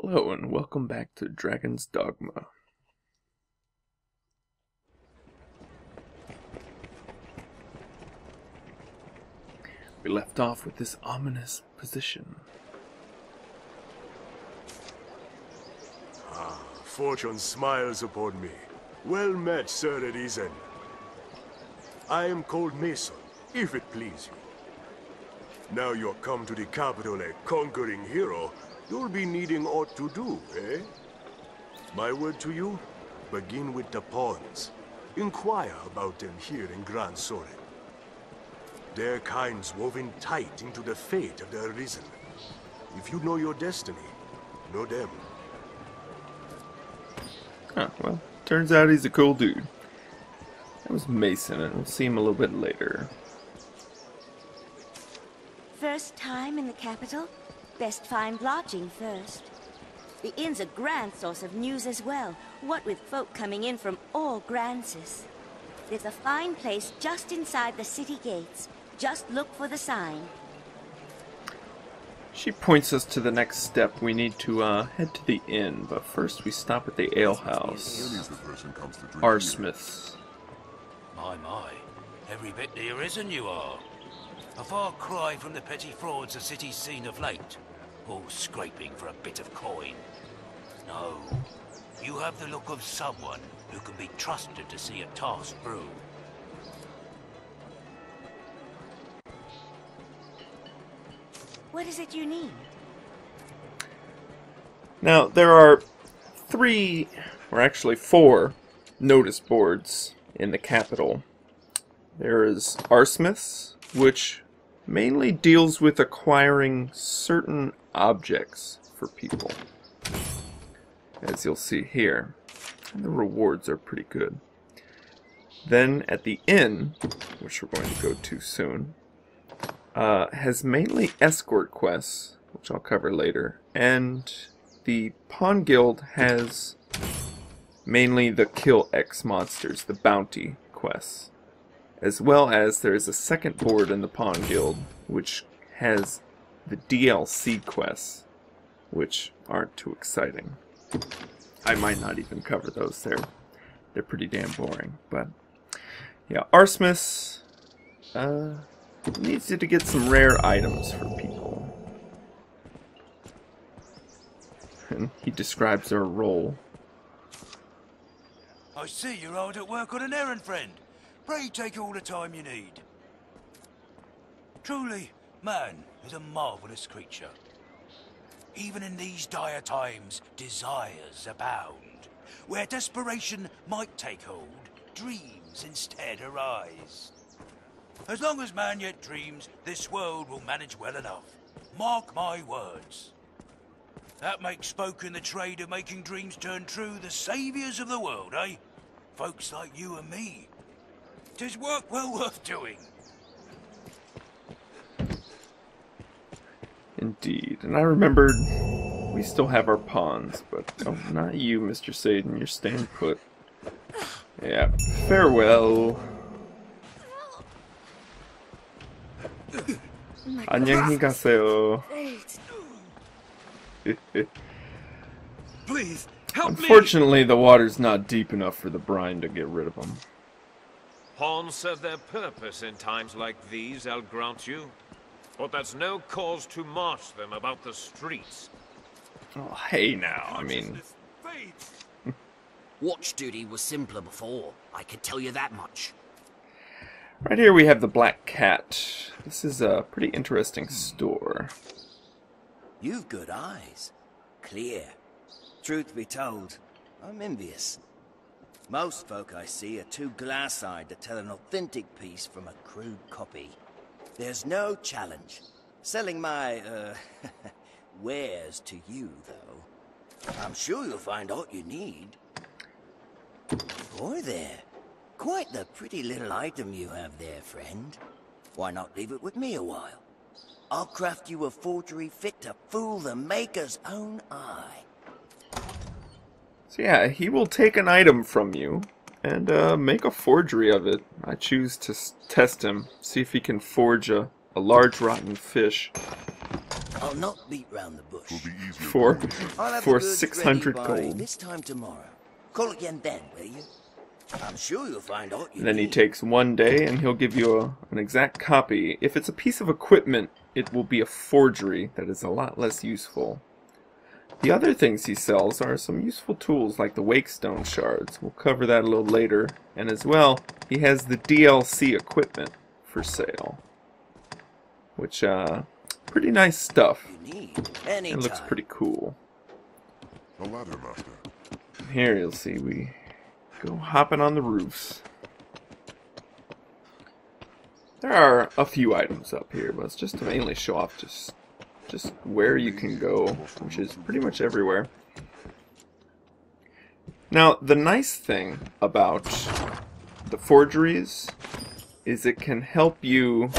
Hello and welcome back to Dragon's Dogma. We left off with this ominous position. Fortune smiles upon me. Well met, Sir Arisen. I am called Mason, if it please you. Now you're come to the capital a conquering hero, you'll be needing aught to do, eh? My word to you, begin with the pawns. Inquire about them here in Grand Soren. Their kind's woven tight into the fate of the Arisen. If you know your destiny, know them. Huh, well, turns out he's a cool dude. That was Mason, and we'll see him a little bit later. First time in the capital? Best find lodging first. The inn's a grand source of news as well, what with folk coming in from all Grances. There's a fine place just inside the city gates. Just look for the sign. She points us to the next step. We need to head to the inn, but first we stop at the alehouse. Our Smiths. My, every bit the Arisen you are. A far cry from the petty frauds the city's seen of late, all scraping for a bit of coin. No, you have the look of someone who can be trusted to see a task through. What is it you need? Now, there are four notice boards in the capital. There is our Smiths, which mainly deals with acquiring certain objects for people, as you'll see here. And the rewards are pretty good. Then at the inn, which we're going to go to soon, has mainly escort quests, which I'll cover later, and the Pawn Guild has mainly the Kill X monsters, the bounty quests, as well as there is a second board in the Pawn Guild which has the DLC quests, which aren't too exciting. I might not even cover those. They're pretty damn boring. But yeah, Arsmiths needs you to get some rare items for people. And he describes their role. I see you're hard at work on an errand, friend. Pray take all the time you need. Truly, man is a marvelous creature. Even in these dire times, desires abound. Where desperation might take hold, dreams instead arise. As long as man yet dreams, this world will manage well enough. Mark my words. That makes folk in the trade of making dreams turn true the saviours of the world, eh? Folks like you and me. 'Tis work well worth doing. Indeed. And I remembered we still have our pawns, but oh, not you, Mr. Satan. You're staying put. Yeah. Farewell. 안녕히 가세요. Please, help me! Unfortunately, the water's not deep enough for the brine to get rid of them. Pawns serve their purpose in times like these, I'll grant you. But that's no cause to march them about the streets. Oh, hey now, I mean... Watch duty was simpler before, I can tell you that much. Right here we have the Black Cat. This is a pretty interesting store. You've good eyes. Clear. Truth be told, I'm envious. Most folk I see are too glass-eyed to tell an authentic piece from a crude copy. There's no challenge. Selling my, wares to you, though. I'm sure you'll find all you need. Boy there. Quite the pretty little item you have there, friend. Why not leave it with me a while? I'll craft you a forgery fit to fool the maker's own eye. So yeah, he will take an item from you and make a forgery of it. I choose to test him, see if he can forge a large rotten fish. I'll not beat round the bush. For I'll have for the goods 600 ready by gold. this time tomorrow. Call again then, will you? I'm sure you'll find Aught you And then he need. takes 1 day and he'll give you an exact copy. If it's a piece of equipment, it will be a forgery that is a lot less useful. The other things he sells are some useful tools like the Wakestone shards. We'll cover that a little later. And as well, he has the DLC equipment for sale. Which, pretty nice stuff. You need It looks anytime. pretty cool. A ladder, master. Here you'll see we go hopping on the roofs. There are a few items up here, but it's just to mainly show off just where you can go, which is pretty much everywhere. Now, the nice thing about the forgeries is it can help you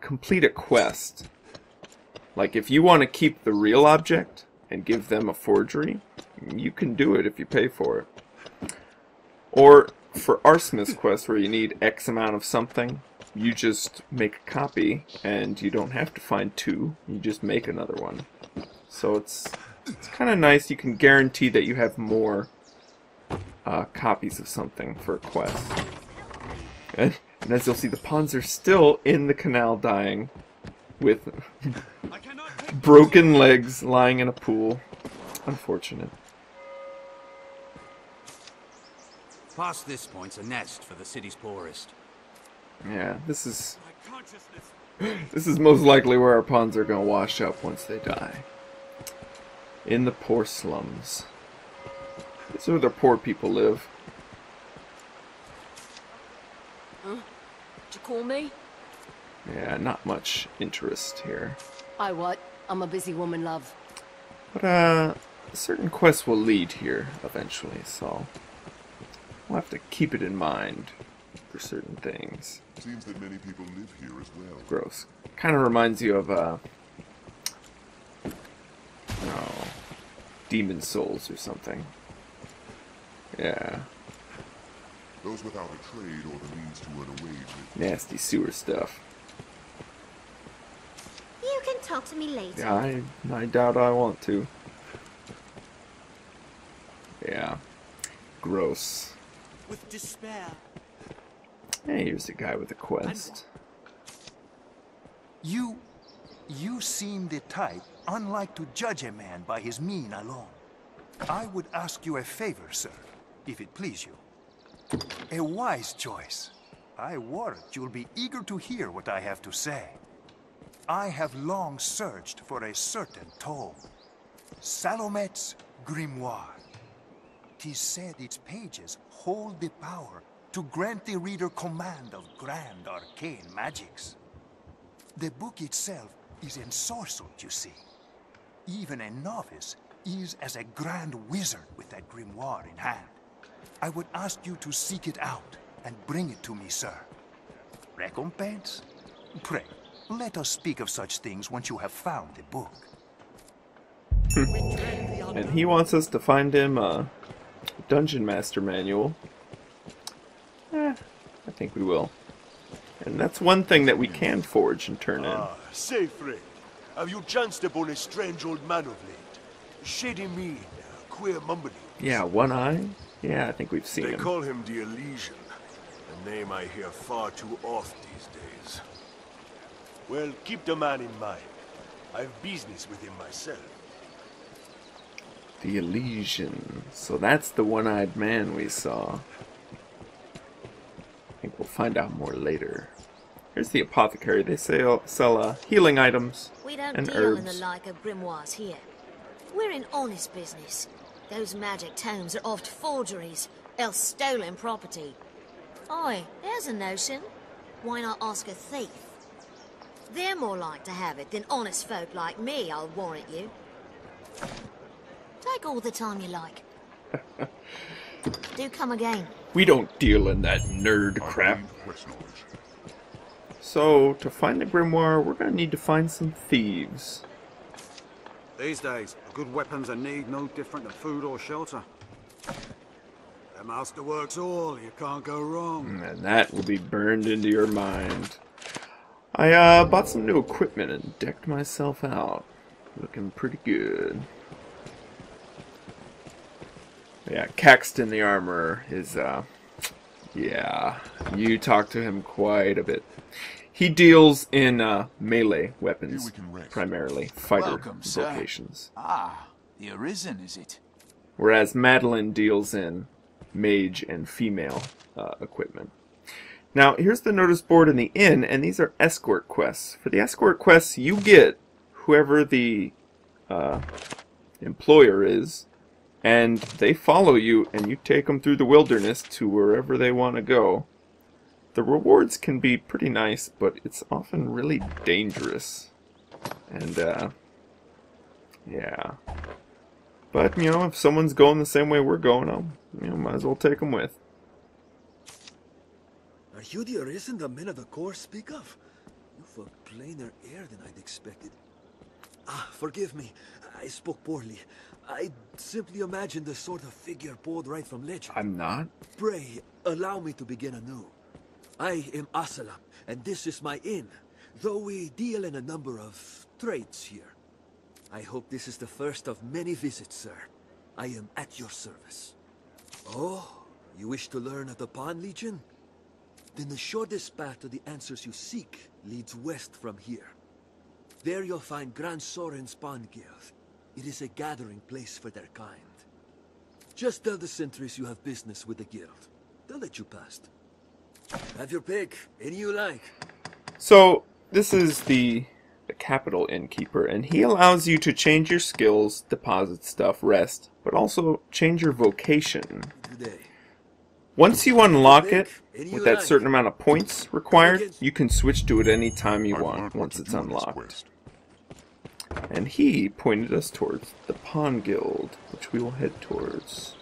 complete a quest. Like, if you want to keep the real object and give them a forgery, you can do it if you pay for it. Or for Arsmith's quest, where you need X amount of something, you just make a copy, and you don't have to find 2. You just make another one. So it's kind of nice. You can guarantee that you have more copies of something for a quest. And as you'll see, the pawns are still in the canal dying, with broken legs lying in a pool. Unfortunate. Past this point's a nest for the city's poorest. Yeah, this is most likely where our pawns are gonna wash up once they die. In the poor slums. This is where the poor people live. Huh? Did you call me? Yeah, not much interest here. I what? I'm a busy woman, love. But certain quests will lead here eventually, so we'll have to keep it in mind for certain things. Seems that many people live here as well. Gross. Kind of reminds you of Demon Souls or something. Yeah. Those without a trade or the means to earn a wage live. Nasty sewer stuff. You can talk to me later. Yeah, I doubt I want to. Yeah. Gross. With despair. Hey, here's a guy with a quest. You seem the type unlike to judge a man by his mien alone. I would ask you a favor, sir, if it please you. A wise choice. I warrant you'll be eager to hear what I have to say. I have long searched for a certain tome. Salomet's Grimoire. 'Tis said its pages hold the power to grant the reader command of grand arcane magics. The book itself is ensorcelled, you see. Even a novice is as a grand wizard with that grimoire in hand. I would ask you to seek it out and bring it to me, sir. Recompense? Pray, let us speak of such things once you have found the book. And he wants us to find him a Dungeon Master manual. I think we will. And that's one thing that we can forge and turn in. Say, friend, have you chanced upon a strange old man of late? Shady mien, queer mumbling. Yeah, one eye? Yeah, I think we've seen They him. call him the Elysian, a name I hear far too oft these days. Well, keep the man in mind. I've business with him myself. The Elysian. So that's the one-eyed man we saw. I think we'll find out more later. Here's the apothecary. They sell healing items We don't and deal in the herbs. like of grimoires here. We're in honest business. Those magic tomes are oft forgeries, else stolen property. Oi, there's a notion. Why not ask a thief? They're more like to have it than honest folk like me, I'll warrant you. Take all the time you like. Do come again. We don't deal in that nerd crap. gained quest knowledge. So, to find the grimoire, we're gonna need to find some thieves. These days, good weapons are need no different than food or shelter. The master works all, you can't go wrong. And that will be burned into your mind. I bought some new equipment and decked myself out. Looking pretty good. Yeah, Caxton the Armorer is, yeah, you talk to him quite a bit. He deals in melee weapons, primarily, fighter vocations. Ah, the Arisen, is it? Whereas Madeline deals in mage and female equipment. Now, here's the notice board in the inn, and these are escort quests. For the escort quests, you get whoever the employer is, and they follow you, and you take them through the wilderness to wherever they want to go. The rewards can be pretty nice, but it's often really dangerous. And, yeah. But, you know, if someone's going the same way we're going, might as well take them with. Are you the Arisen the men of the Corps speak of? You've a plainer air than I'd expected. Ah, forgive me. I spoke poorly. I simply imagined the sort of figure pulled right from legend. I'm not. Pray, allow me to begin anew. I am Asalam, and this is my inn, though we deal in a number of trades here. I hope this is the first of many visits, sir. I am at your service. Oh, you wish to learn of the Pawn Legion? Then the shortest path to the answers you seek leads west from here. There you'll find Grand Soren's Pawn Guild. It is a gathering place for their kind. Just tell the sentries you have business with the guild. They'll let you past. Have your pick, any you like. So, this is the capital innkeeper, and he allows you to change your skills, deposit stuff, rest, but also change your vocation. Once you unlock it, with that certain amount of points required, you can switch to it any time you want, once it's unlocked. And he pointed us towards the Pawn Guild, which we will head towards.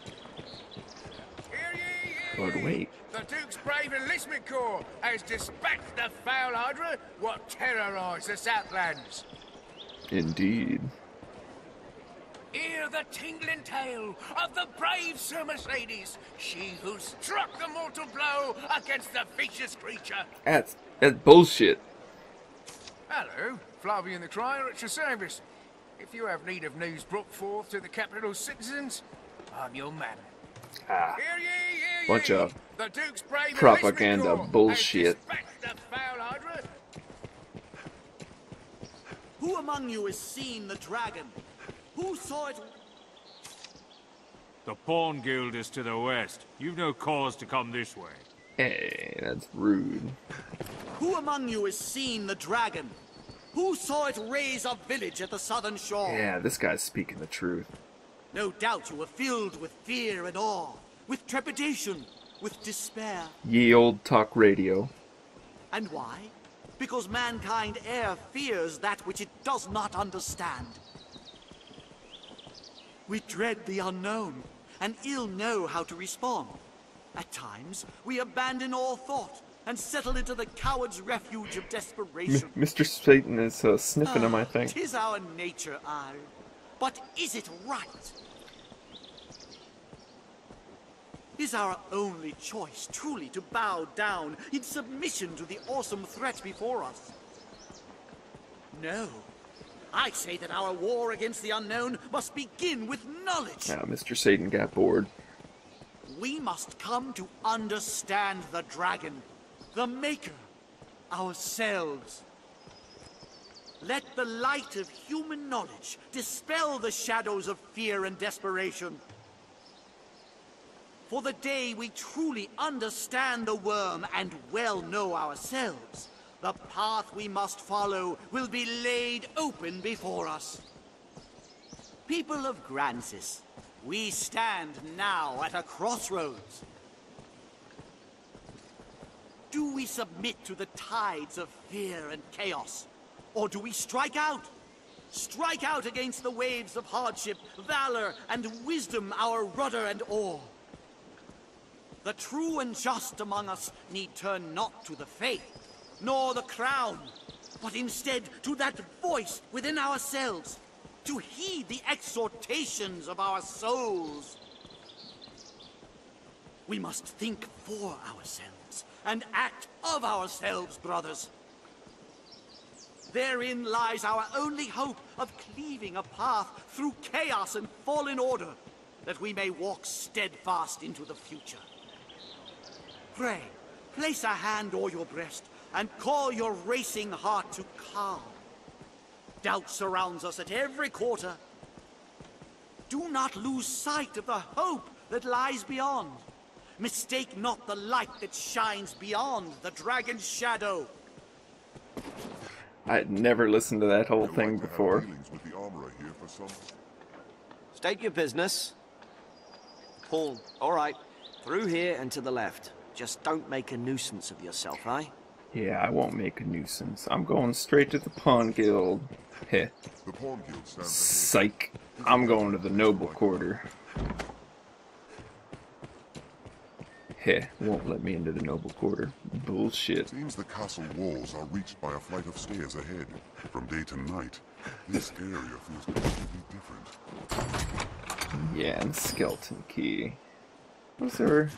But wait. The Duke's brave enlistment corps has dispatched the foul hydra what terrorised the Southlands. Indeed. Hear the tingling tale of the brave Sir Mercedes, she who struck the mortal blow against the vicious creature. That's bullshit. Hello, Flavian the Crier at your service. If you have need of news brought forth to the capital's citizens, I'm your man. Ah, hear ye, bunch of the Duke's brave propaganda bullshit. Who among you has seen the dragon? Who saw it? The Pawn Guild is to the west. You've no cause to come this way. Hey, that's rude. Who among you has seen the dragon? Who saw it raise a village at the southern shore? Yeah, this guy's speaking the truth. No doubt you were filled with fear and awe, with trepidation, with despair. Ye old talk radio. And why? Because mankind e'er fears that which it does not understand. We dread the unknown, and ill know how to respond. At times, we abandon all thought, and settle into the coward's refuge of desperation. Mr. Satan is sniffing him, I think. 'Tis our nature, I. But is it right? Is our only choice truly to bow down in submission to the awesome threat before us? No. I say that our war against the unknown must begin with knowledge. Now, Mr. Satan got bored. We must come to understand the dragon, the Maker, ourselves. Let the light of human knowledge dispel the shadows of fear and desperation. For the day we truly understand the worm and well know ourselves, the path we must follow will be laid open before us. People of Grancis, we stand now at a crossroads. Do we submit to the tides of fear and chaos? Or do we strike out? Strike out against the waves of hardship, valor, and wisdom, our rudder and oar. The true and just among us need turn not to the faith, nor the crown, but instead to that voice within ourselves, to heed the exhortations of our souls. We must think for ourselves, and act of ourselves, brothers. Therein lies our only hope of cleaving a path through chaos and fallen order, that we may walk steadfast into the future. Pray, place a hand o'er your breast, and call your racing heart to calm. Doubt surrounds us at every quarter. Do not lose sight of the hope that lies beyond. Mistake not the light that shines beyond the dragon's shadow. I'd never listened to that whole thing before. With the armorer here for some... State your business. Paul, all right. Through here and to the left. Just don't make a nuisance of yourself, eh? Yeah, I won't make a nuisance. I'm going straight to the Pawn Guild. Heh. The Pawn Guild stands Psych. I'm going to the Noble Quarter. Heh, won't let me into the Noble Quarter. Bullshit. Seems the castle walls are reached by a flight of stairs ahead. From day to night, this area feels completely different. Yeah, and skeleton key. Those are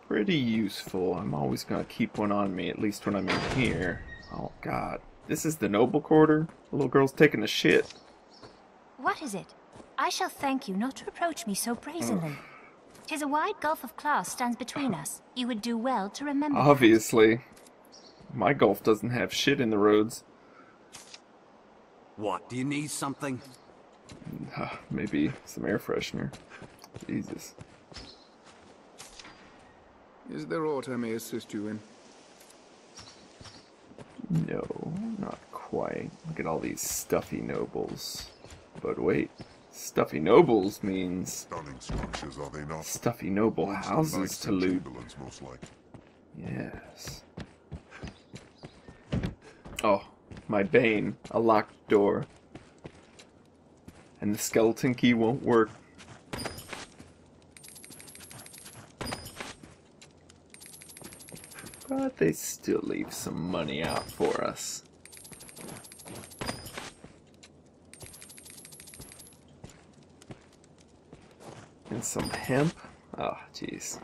pretty useful. I'm always gonna keep one on me, at least when I'm in here. Oh god. This is the Noble Quarter? The little girl's taking a shit. What is it? I shall thank you not to reproach me so brazenly. 'Tis a wide gulf of class stands between us. You would do well to remember that. Obviously. My gulf doesn't have shit in the roads. What, do you need something? Maybe some air freshener. Jesus. Is there aught I may assist you in? No, not quite. Look at all these stuffy nobles. But wait, stuffy nobles means stunning structures, are they not? Stuffy noble houses to loot. Most likely. Yes. Oh, my bane. A locked door. And the skeleton key won't work. But they still leave some money out for us. And some hemp? Oh, jeez.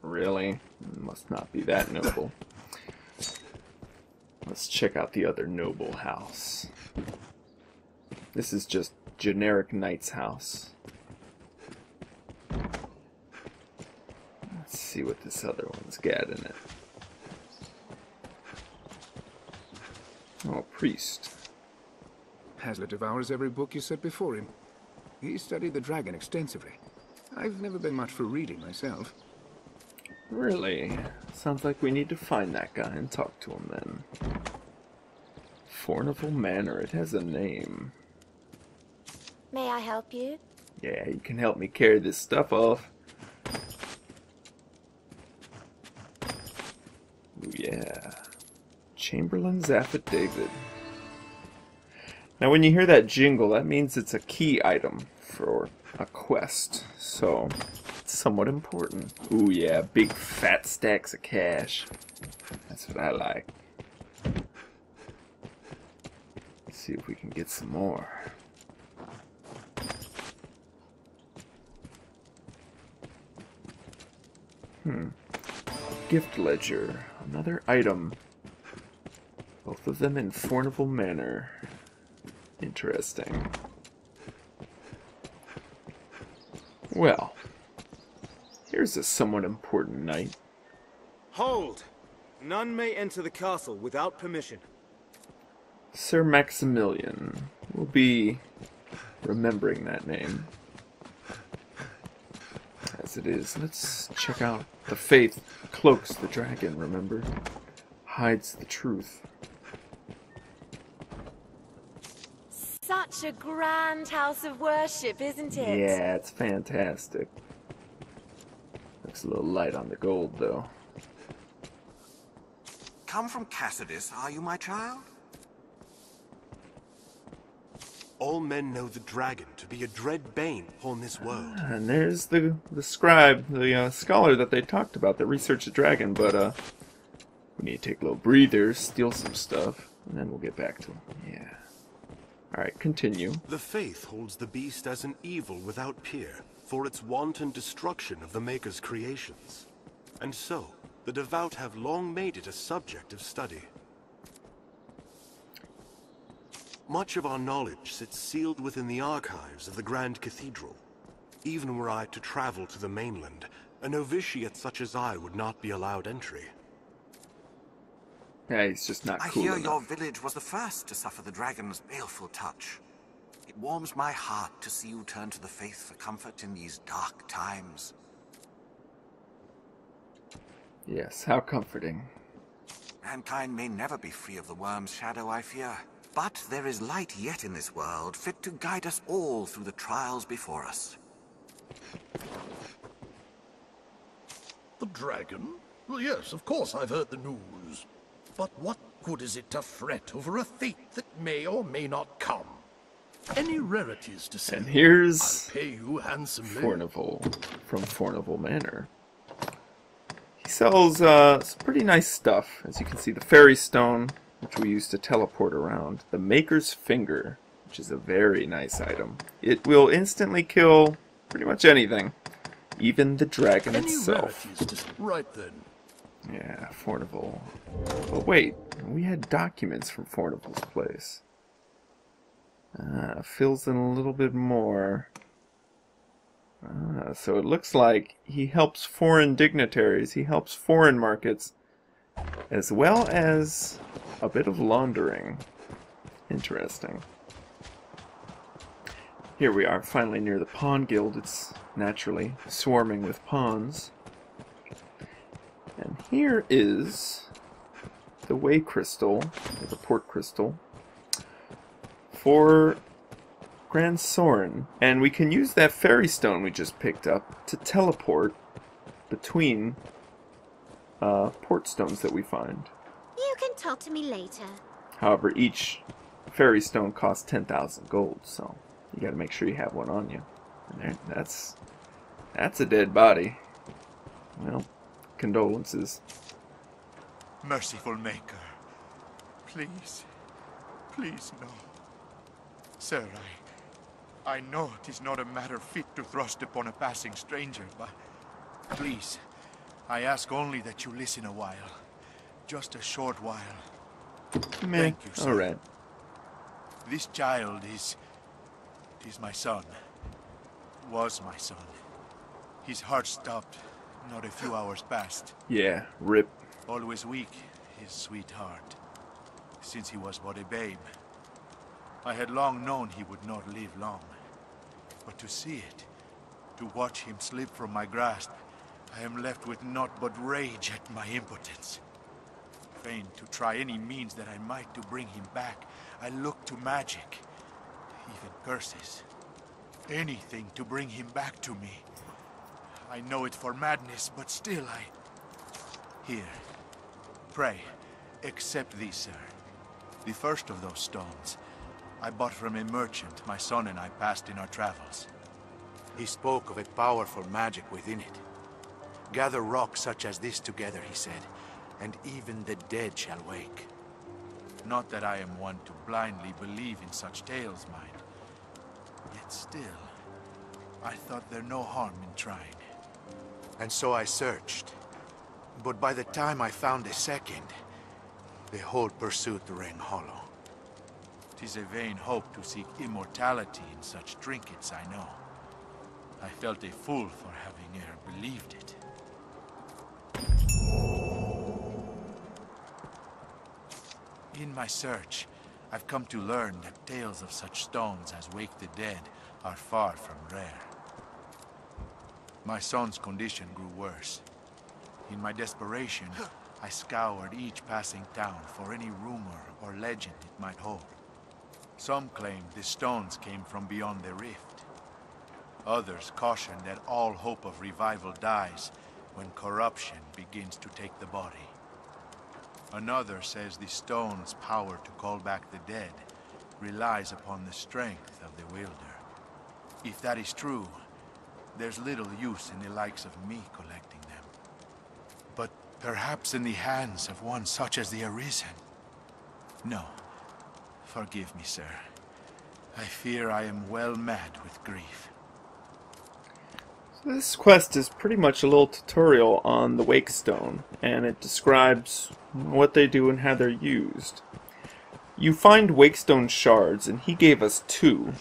Really? Must not be that noble. Let's check out the other noble house. This is just generic knight's house. Let's see what this other one's got in it. Oh, priest. Hazlitt devours every book you set before him. He studied the dragon extensively. I've never been much for reading myself. Really? Sounds like we need to find that guy and talk to him then. Fornival Manor, it has a name. May I help you? Yeah, you can help me carry this stuff off. Ooh, yeah. Chamberlain's Affidavit. Now when you hear that jingle, that means it's a key item for a quest. So, it's somewhat important. Ooh yeah, big fat stacks of cash. That's what I like. Let's see if we can get some more. Gift ledger. Another item. Both of them in Fornival Manor. Interesting. Well, here's a somewhat important knight. Hold! None may enter the castle without permission. Sir Maximilian. We'll be remembering that name. As it is, let's check out the faith cloaks the dragon, remember? Hides the truth. Such a grand house of worship, isn't it? Yeah, it's fantastic. Looks a little light on the gold, though. Come from Cassardis, are you, my child? All men know the dragon to be a dread bane upon this world. And there's the scribe, the scholar that they talked about that researched the dragon, but we need to take a little breather, steal some stuff, and then we'll get back to him. Yeah. Alright, continue. The faith holds the beast as an evil without peer, for its wanton destruction of the Maker's creations. And so, the devout have long made it a subject of study. Much of our knowledge sits sealed within the archives of the Grand Cathedral. Even were I to travel to the mainland, a novitiate such as I would not be allowed entry. Yeah, he's just not I cool hear enough. your village was the first to suffer the dragon's baleful touch. It warms my heart to see you turn to the faith for comfort in these dark times. Yes, how comforting. Mankind may never be free of the worm's shadow, I fear. But there is light yet in this world, fit to guide us all through the trials before us. The dragon? Well, yes, of course I've heard the news. But what good is it to fret over a fate that may or may not come? Any rarities to sell? And here's I'll pay you handsomely. Fornival from Fornival Manor. He sells some pretty nice stuff. As you can see, the Fairy Stone, which we use to teleport around. The Maker's Finger, which is a very nice item. It will instantly kill pretty much anything. Even the dragon itself. Right then. Yeah, Fornival. Oh wait, we had documents from Fornival's place. Fills in a little bit more. So it looks like he helps foreign dignitaries, he helps foreign markets, as well as a bit of laundering. Interesting. Here we are, finally near the Pawn Guild. It's naturally swarming with pawns. And here is the Way Crystal, or the Port Crystal, for Grand Soren. And we can use that Fairy Stone we just picked up to teleport between port stones that we find. You can talk to me later. However, each Fairy Stone costs 10,000 gold, so you gotta make sure you have one on you. And there, that's a dead body. Well, condolences. Merciful Maker, please, please no. Sir, I know it is not a matter fit to thrust upon a passing stranger, but please, I ask only that you listen a while. Just a short while. Thank you, sir. Alright. This child is my son. Was my son. His heart stopped not a few hours past. Yeah, rip. Always weak, his sweet heart, since he was but a babe. I had long known he would not live long. But to see it, to watch him slip from my grasp, I am left with naught but rage at my impotence. Fain to try any means that I might to bring him back, I looked to magic, even curses. Anything to bring him back to me. I know it for madness, but still Here. Pray, accept these, sir. The first of those stones I bought from a merchant my son and I passed in our travels. He spoke of a powerful magic within it. Gather rocks such as this together, he said, and even the dead shall wake. Not that I am one to blindly believe in such tales, mind. Yet still, I thought there no harm in trying. And so I searched. But by the time I found a second, the whole pursuit rang hollow. 'Tis a vain hope to seek immortality in such trinkets, I know. I felt a fool for having e'er believed it. In my search, I've come to learn that tales of such stones as wake the dead are far from rare. My son's condition grew worse. In my desperation, I scoured each passing town for any rumor or legend it might hold. Some claimed the stones came from beyond the rift. Others cautioned that all hope of revival dies when corruption begins to take the body. Another says the stone's power to call back the dead relies upon the strength of the wielder. If that is true, there's little use in the likes of me collecting them. But perhaps in the hands of one such as the Arisen. No. Forgive me, sir. I fear I am well mad with grief. So this quest is pretty much a little tutorial on the Wake Stone, and it describes what they do and how they're used. You find wakestone shards, and he gave us 2.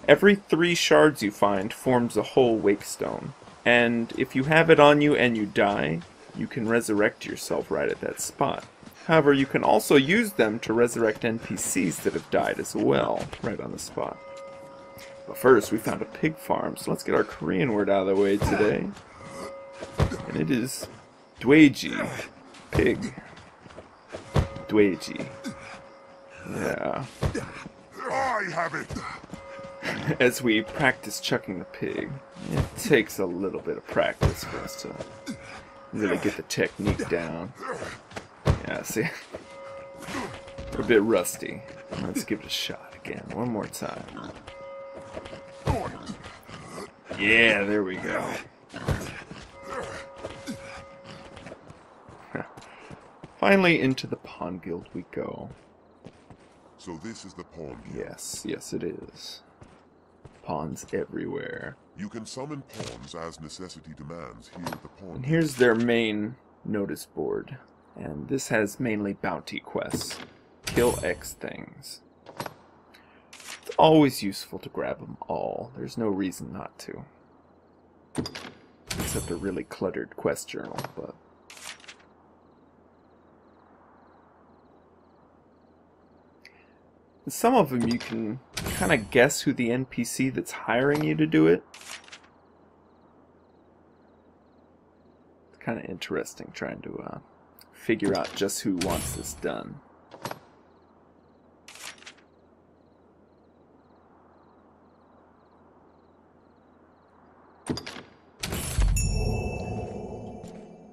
Every 3 shards you find forms a whole wakestone. And if you have it on you and you die, you can resurrect yourself right at that spot. However, you can also use them to resurrect NPCs that have died as well, right on the spot. But first, we found a pig farm, so let's get our Korean word out of the way today. And it is dwaeji, pig. Dwaeji. Yeah. I have it. As we practice chucking the pig, it takes a little bit of practice for us to really get the technique down. Yeah, see? We're a bit rusty. Let's give it a shot again, one more time. Yeah, there we go. Finally, into the Pawn Guild we go. So this is the Pawn Guild? Yes, yes it is. Pawns everywhere. You can summon pawns as necessity demands here at the Pawn Guild. And here's their main notice board. And this has mainly bounty quests. Kill X things. It's always useful to grab them all. There's no reason not to. Except a really cluttered quest journal, but... some of them you can kind of guess who the NPC that's hiring you to do it. It's kind of interesting trying to figure out just who wants this done.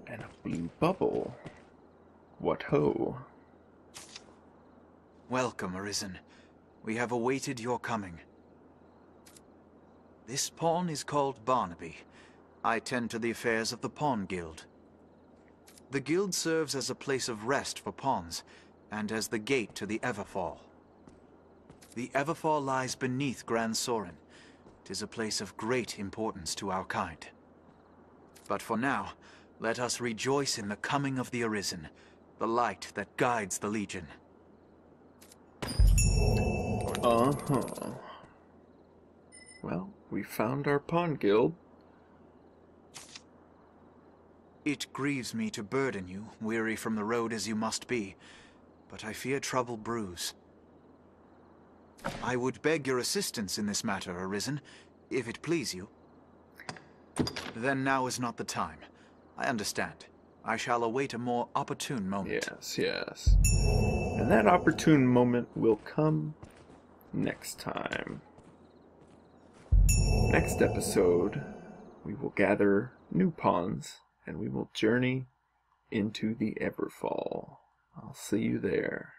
And a blue bubble. What ho? Welcome, Arisen. We have awaited your coming. This pawn is called Barnaby. I tend to the affairs of the Pawn Guild. The guild serves as a place of rest for pawns, and as the gate to the Everfall. The Everfall lies beneath Gran Soren. 'Tis a place of great importance to our kind. But for now, let us rejoice in the coming of the Arisen, the light that guides the Legion. Well, we found our Pawn Guild. It grieves me to burden you, weary from the road as you must be, but I fear trouble brews. I would beg your assistance in this matter, Arisen, if it please you. Then now is not the time. I understand. I shall await a more opportune moment. Yes, yes. And that opportune moment will come next time. Next episode, we will gather new pawns and we will journey into the Everfall. I'll see you there.